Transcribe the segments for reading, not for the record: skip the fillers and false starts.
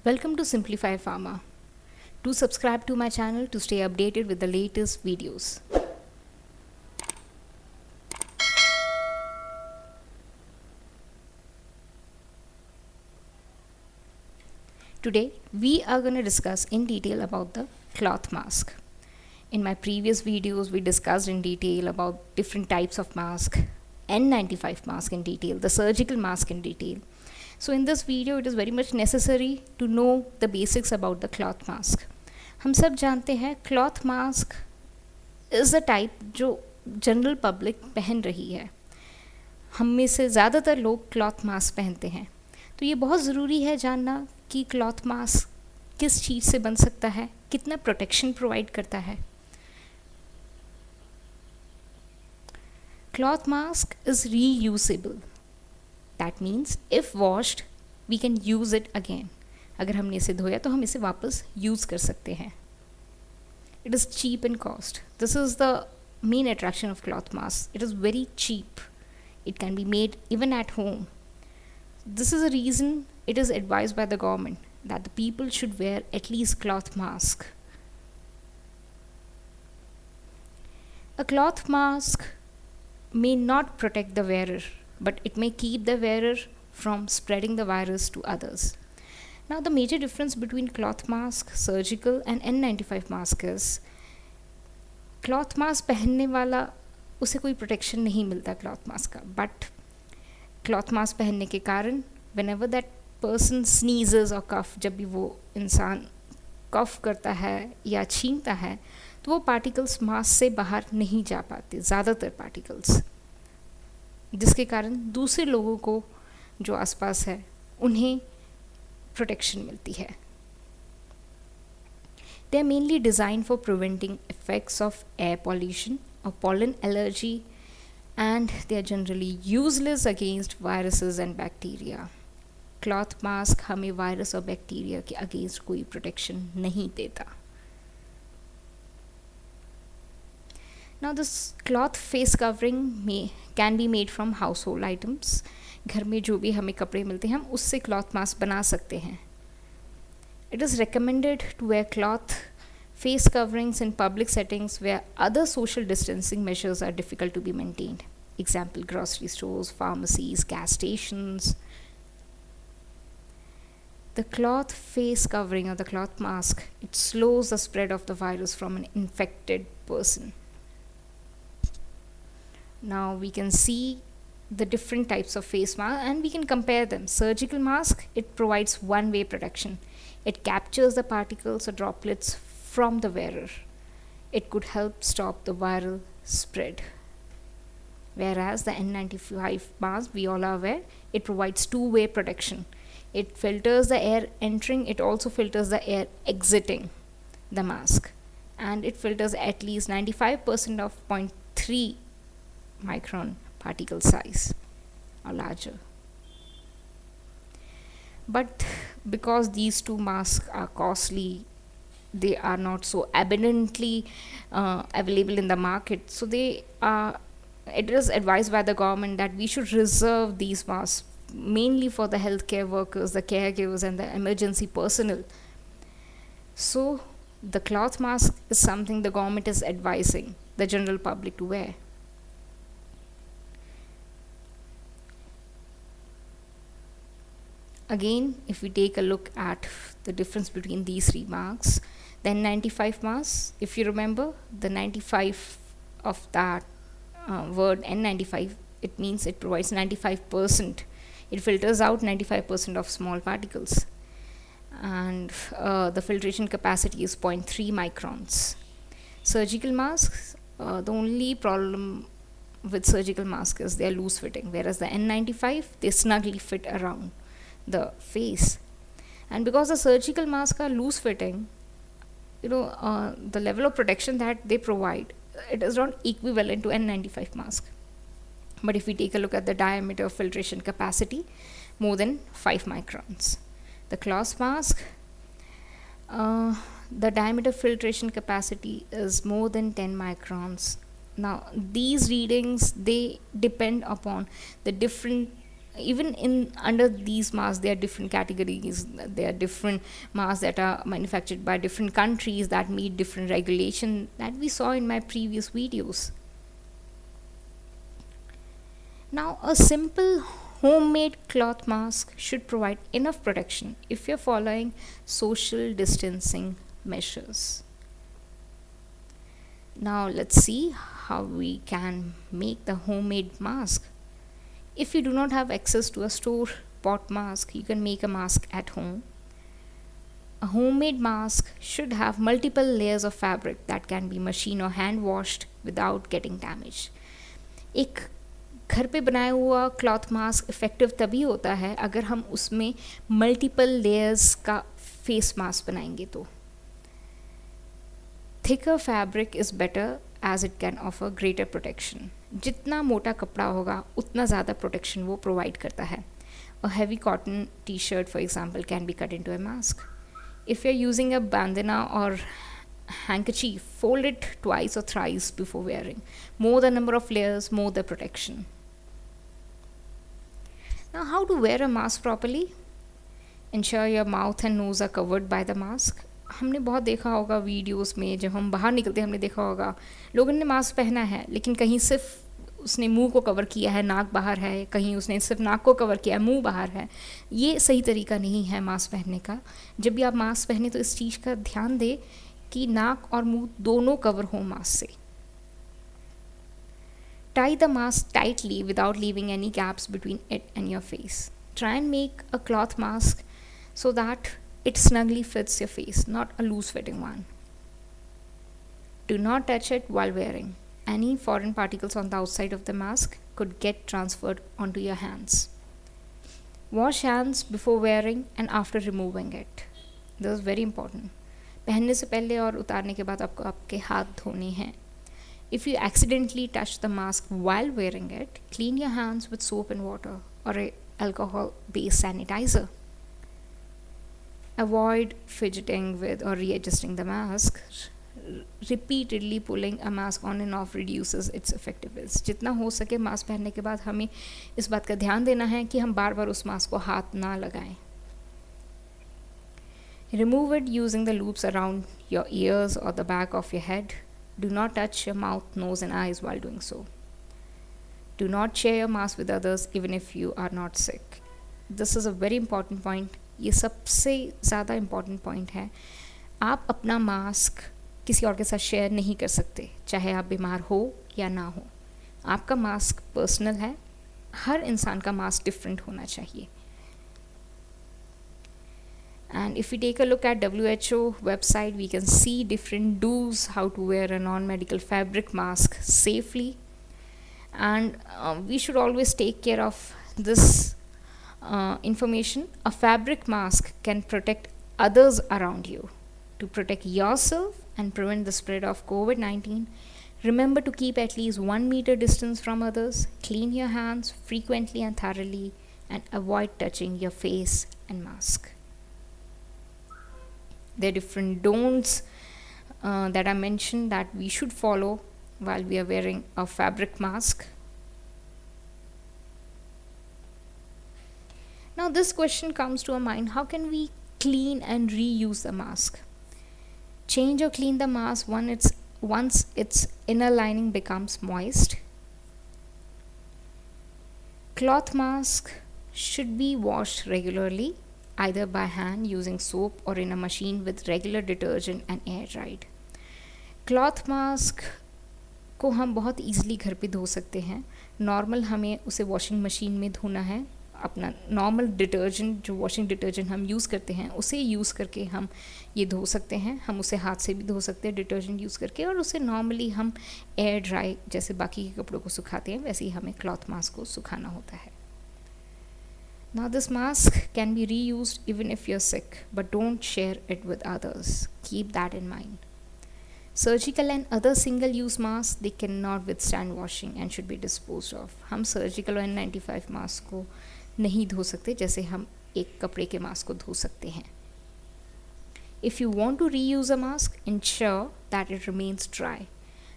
Welcome to Simplify Pharma. Do subscribe to my channel to stay updated with the latest videos. Today, we are going to discuss in detail about the cloth mask. In my previous videos, we discussed in detail about different types of mask, N95 mask in detail, the surgical mask in detail. So in this video, it is very much necessary to know the basics about the cloth mask. हम सब जानते हैं cloth mask is a type जो general public पहन रही है. हम में से ज़्यादातर लोग क्लॉथ मास्क पहनते हैं. तो ये बहुत ज़रूरी है जानना कि क्लॉथ मास्क किस चीज़ से बन सकता है, कितना प्रोटेक्शन प्रोवाइड करता है. Cloth mask is reusable. That means if washed we can use it again. अगर हमने इसे धोया तो हम इसे वापस यूज़ कर सकते हैं. It is cheap in cost. This is the main attraction of cloth mask. It is very cheap. It can be made even at home. This is a reason it is advised by the government that the people should wear at least cloth mask. A cloth mask may not protect the wearer, but it may keep the wearer from spreading the virus to others. Now the major difference between cloth mask, surgical and N95 mask is cloth mask पहनने वाला उसे कोई protection नहीं मिलता cloth mask का. But cloth mask पहनने के कारण when ever that person sneezes और कफ, जब भी वो इंसान कफ करता है या छींकता है तो वो पार्टिकल्स मास्क से बाहर नहीं जा पाते, ज़्यादातर पार्टिकल्स, जिसके कारण दूसरे लोगों को जो आसपास है उन्हें प्रोटेक्शन मिलती है. They are mainly designed for preventing effects of air pollution or pollen allergy, and they are generally useless against viruses and bacteria. Cloth mask हमें वायरस और बैक्टीरिया के अगेंस्ट कोई प्रोटेक्शन नहीं देता. Now this cloth face covering can be made from household items. घर में जो भी हमें कपड़े मिलते हैं हम उससे क्लॉथ मास्क बना सकते हैं. It is recommended to wear cloth face coverings in public settings where other social distancing measures are difficult to be maintained. Example, grocery stores, pharmacies, gas stations. The cloth face covering or the cloth mask, it slows the spread of the virus from an infected person. Now we can see the different types of face mask and we can compare them. Surgical mask, it provides one-way protection. It captures the particles or droplets from the wearer. It could help stop the viral spread. Whereas the N95 mask, we all are aware, it provides two-way protection. It filters the air entering, it also filters the air exiting the mask. And it filters at least 95% of 0.3 micron particle size or larger. But because these two masks are costly, they are not so abundantly available in the market, so it is advised by the government that we should reserve these masks mainly for the healthcare workers, the caregivers and the emergency personnel. So the cloth mask is something the government is advising the general public to wear. Again, if we take a look at the difference between these three masks, the N95 mask, if you remember, the 95 of that word N95, it means it provides 95%. It filters out 95% of small particles. And the filtration capacity is 0.3 microns. Surgical masks, the only problem with surgical masks is they are loose fitting, whereas the N95, they snugly fit around the face. And because the surgical masks are loose fitting, the level of protection that they provide, it is not equivalent to N95 mask. But if we take a look at the diameter filtration capacity, more than 5 microns. The cloth mask, the diameter filtration capacity is more than 10 microns. Now these readings, they depend upon the different even in under these masks there are different categories, there are different masks that are manufactured by different countries that meet different regulation that we saw in my previous videos. Now, a simple homemade cloth mask should provide enough protection if you're following social distancing measures. Now, let's see how we can make the homemade mask. If you do not have access to a store bought mask, you can make a mask at home. A homemade mask should have multiple layers of fabric that can be machine or hand washed without getting damaged. एक घर पे बनाया हुआ cloth mask effective तभी होता है अगर हम उसमें मल्टीपल लेयर्स का फेस मास्क बनाएंगे तो. Thicker fabric is better as it can offer greater protection. जितना मोटा कपड़ा होगा उतना ज़्यादा प्रोटेक्शन वो प्रोवाइड करता है. A heavy cotton T shirt for example can be cut into a mask. If you are using a bandana और handkerchief, fold it twice or thrice before wearing. More the number of layers, more the protection. Now, how to wear a mask properly? Ensure your mouth and nose are covered by the mask. हमने बहुत देखा होगा videos में, जब हम बाहर निकलते हैं हमने देखा होगा लोगों ने मास्क पहना है लेकिन कहीं सिर्फ उसने मुंह को कवर किया है, नाक बाहर है, कहीं उसने सिर्फ नाक को कवर किया है, मुंह बाहर है. ये सही तरीका नहीं है मास्क पहनने का. जब भी आप मास्क पहने तो इस चीज़ का ध्यान दें कि नाक और मुंह दोनों कवर हो मास्क से. Tie the mask tightly without leaving any gaps between it and your face. Try and make a cloth mask so that it snugly fits your face, not a loose fitting one. Do not touch it while wearing. Any foreign particles on the outside of the mask could get transferred onto your hands. Wash hands before wearing and after removing it. This is very important. पहनने से पहले और उतारने के बाद आपको आपके हाथ धोने हैं. If you accidentally touch the mask while wearing it, clean your hands with soap and water or a alcohol-based sanitizer. Avoid fidgeting with or readjusting the mask. Repeatedly pulling a mask on and off reduces its effectiveness. जितना हो सके mask पहनने के बाद हमें इस बात का ध्यान देना है कि हम बार बार उस मास्क को हाथ ना लगाएं. Remove it using the loops around your ears or the back of your head. Do not touch your mouth, nose and eyes while doing so. Do not share your mask with others even if you are not sick. This is a very important point. ये सबसे ज़्यादा important point है. आप अपना mask किसी और के साथ शेयर नहीं कर सकते, चाहे आप बीमार हो या ना हो. आपका मास्क पर्सनल है. हर इंसान का मास्क डिफरेंट होना चाहिए. And if we take a look at WHO website, we can see different do's how to wear a non-medical fabric mask safely. And we should always take care of this information. A fabric mask can protect others around you. To protect yourself and prevent the spread of COVID-19, remember to keep at least 1 meter distance from others, clean your hands frequently and thoroughly, and avoid touching your face and mask. There are different don'ts that are mentioned that we should follow while we are wearing a fabric mask. Now this question comes to our mind: how can we clean and reuse the mask? Change or clean the mask once its inner lining becomes moist. Cloth mask should be washed regularly, either by hand using soap or in a machine with regular detergent and air dried. Cloth mask को हम बहुत easily घर पे धो सकते हैं. Normal हमें उसे वॉशिंग मशीन में धोना है. अपना नॉर्मल डिटर्जेंट, जो वॉशिंग डिटर्जेंट हम यूज़ करते हैं, उसे यूज़ करके हम ये धो सकते हैं. हम उसे हाथ से भी धो सकते हैं डिटर्जेंट यूज़ करके, और उसे नॉर्मली हम एयर ड्राई जैसे बाकी के कपड़ों को सुखाते हैं वैसे ही हमें क्लॉथ मास्क को सुखाना होता है. Now this mask can be reused even if you're sick, but don't share it with others. Keep that in mind. Surgical and other single-use masks, they cannot withstand washing and should be disposed of. हम surgical और N95 mask को नहीं धो सकते जैसे हम एक कपड़े के मास्क को धो सकते हैं. If you want to reuse a mask, ensure that it remains dry.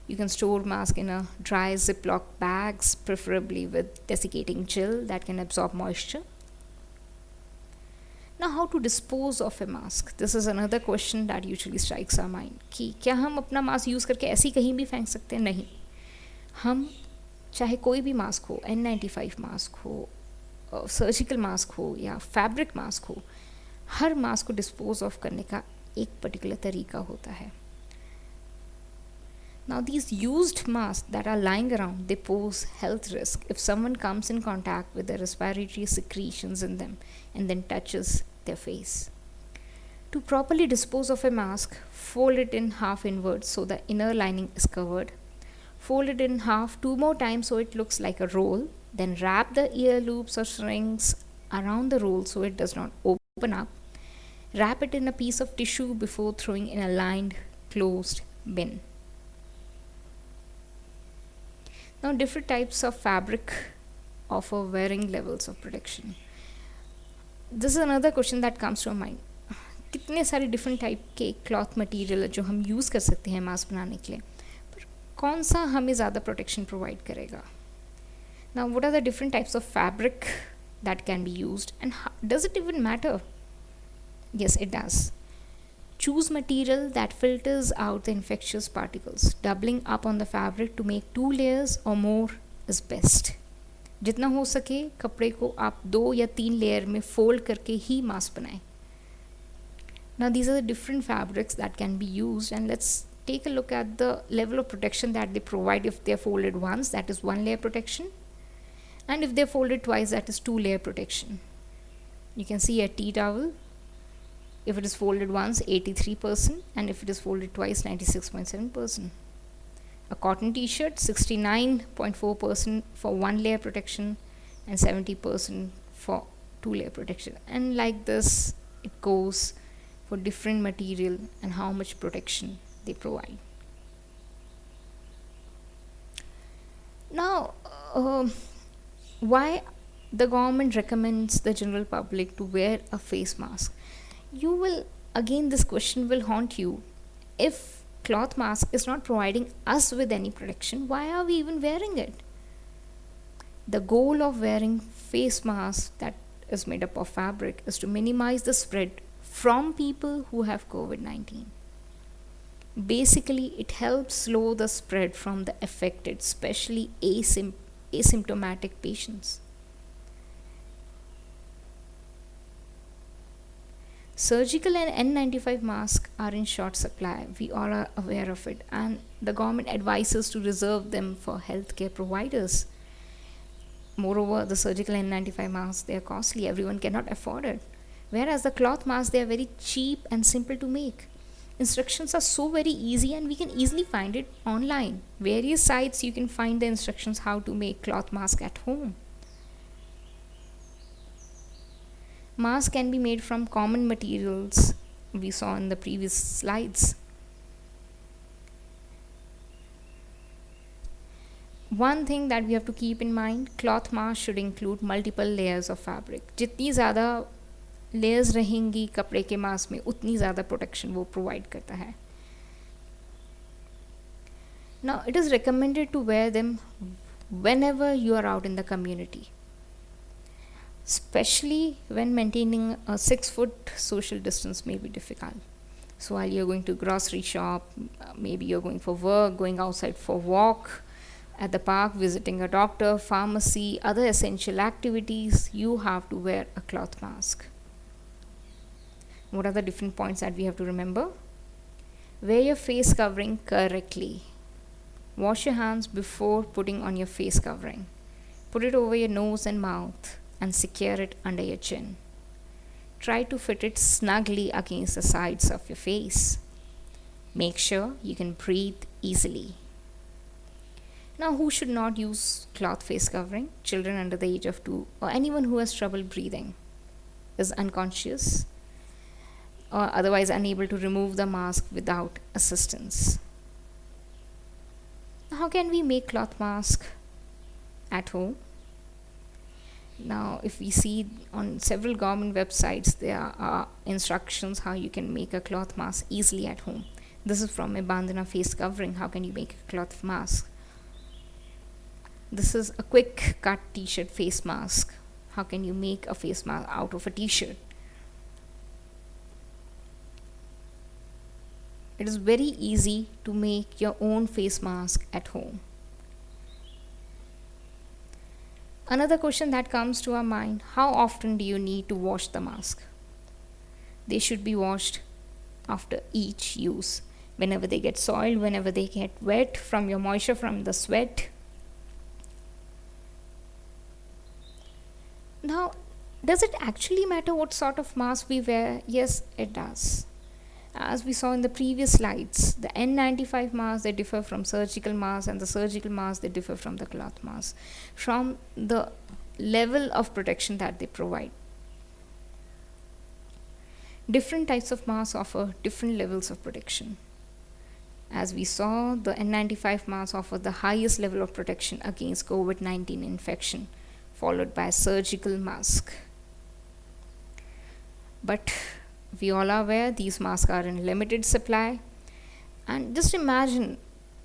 You can store mask in a dry Ziploc bags, preferably with desiccating gel that can absorb moisture. Now, how to dispose of a mask? This is another question that usually strikes our mind कि क्या हम अपना mask use करके ऐसे ही कहीं भी फेंक सकते हैं? नहीं. हम चाहे कोई भी मास्क हो, N95 मास्क हो, सर्जिकल मास्क हो या फैब्रिक मास्क हो, हर मास्क को डिस्पोज ऑफ करने का एक पर्टिकुलर तरीका होता है. Now, these used masks that are lying around, they pose health risk if someone comes in contact with the respiratory secretions in them and then touches their face. To properly dispose of a mask, fold it in half inwards so the inner lining is covered. Fold it in half 2 more times so it looks like a roll. Then wrap the ear loops or strings around the roll so it does not open up. Wrap it in a piece of tissue before throwing in a lined, closed bin. Now, different types of fabric offer varying levels of protection. This is another question that comes to mind. कितने सारे different type के cloth material जो हम use कर सकते हैं mask बनाने के लिए, पर कौन सा हमें ज़्यादा प्रोटेक्शन प्रोवाइड करेगा? Now, what are the different types of fabric that can be used, and does it even matter? Yes, it does. Choose material that filters out the infectious particles. Doubling up on the fabric to make 2 layers or more is best. जितना हो सके कपड़े को आप 2 या 3 layer में fold करके ही mask बनाएं. Now, these are the different fabrics that can be used, and let's take a look at the level of protection that they provide. If they're folded once, that is 1 layer protection, and if they're folded twice, that is 2 layer protection. You can see a tea towel. If it is folded once, 83%, and if it is folded twice, 96.7%. A cotton t-shirt, 69.4% for 1 layer protection and 70% for 2 layer protection. And like this, it goes for different material and how much protection they provide. Now, why the government recommends the general public to wear a face mask? You will, again, this question will haunt you. If cloth mask is not providing us with any protection, why are we even wearing it? The goal of wearing face mask that is made up of fabric is to minimize the spread from people who have COVID-19. Basically, it helps slow the spread from the affected, especially asymptomatic patients. Surgical and N95 masks are in short supply. We all are aware of it, and the government advises to reserve them for healthcare providers. Moreover, the surgical N95 masks, they are costly. Everyone cannot afford it. Whereas the cloth masks, they are very cheap and simple to make. Instructions are so very easy, and we can easily find it online. Various sites you can find the instructions how to make cloth mask at home. Masks can be made from common materials we saw in the previous slides. One thing that we have to keep in mind, cloth mask should include multiple layers of fabric. जितनी ज़्यादा layers रहेंगी कपड़े के mask में, उतनी ज़्यादा protection वो provide करता है. Now, it is recommended to wear them whenever you are out in the community, especially when maintaining a 6-foot social distance may be difficult. So while you're going to grocery shop, maybe you're going for work, going outside for walk, at the park, visiting a doctor, pharmacy, other essential activities, you have to wear a cloth mask. What are the different points that we have to remember? Wear your face covering correctly. Wash your hands before putting on your face covering. Put it over your nose and mouth and secure it under your chin. Try to fit it snugly against the sides of your face. Make sure you can breathe easily. Now, who should not use cloth face covering? Children under the age of 2 or anyone who has trouble breathing, is unconscious, or otherwise unable to remove the mask without assistance. How can we make cloth mask at home? Now, if we see on several government websites, there are instructions how you can make a cloth mask easily at home. This is from a bandana face covering. How can you make a cloth mask? This is a quick cut t-shirt face mask. How can you make a face mask out of a t-shirt? It is very easy to make your own face mask at home. Another question that comes to our mind: how often do you need to wash the mask? They should be washed after each use. Whenever they get soiled, whenever they get wet from your moisture, from the sweat. Now, does it actually matter what sort of mask we wear? Yes, it does. As we saw in the previous slides, the N95 masks, they differ from surgical masks, and the surgical masks, they differ from the cloth masks, from the level of protection that they provide. Different types of masks offer different levels of protection. As we saw, the N95 masks offer the highest level of protection against COVID-19 infection, followed by a surgical mask. But we all are aware these masks are in limited supply. And just imagine,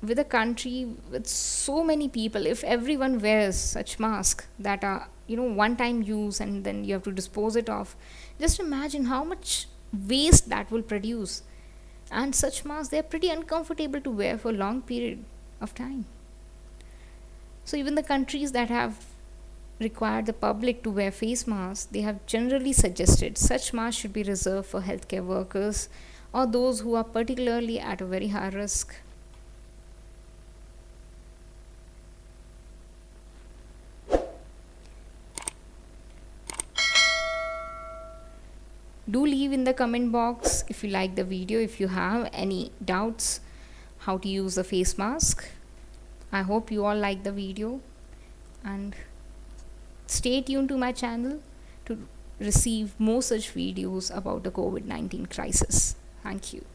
with a country with so many people, if everyone wears such masks that are, one time use and then you have to dispose it off, just imagine how much waste that will produce. And such masks, they're pretty uncomfortable to wear for a long period of time. So even the countries that have required the public to wear face masks, they have generally suggested such masks should be reserved for healthcare workers or those who are particularly at a very high risk. Do leave in the comment box if you like the video, if you have any doubts how to use a face mask. I hope you all like the video, and stay tuned to my channel to receive more such videos about the COVID-19 crisis. Thank you.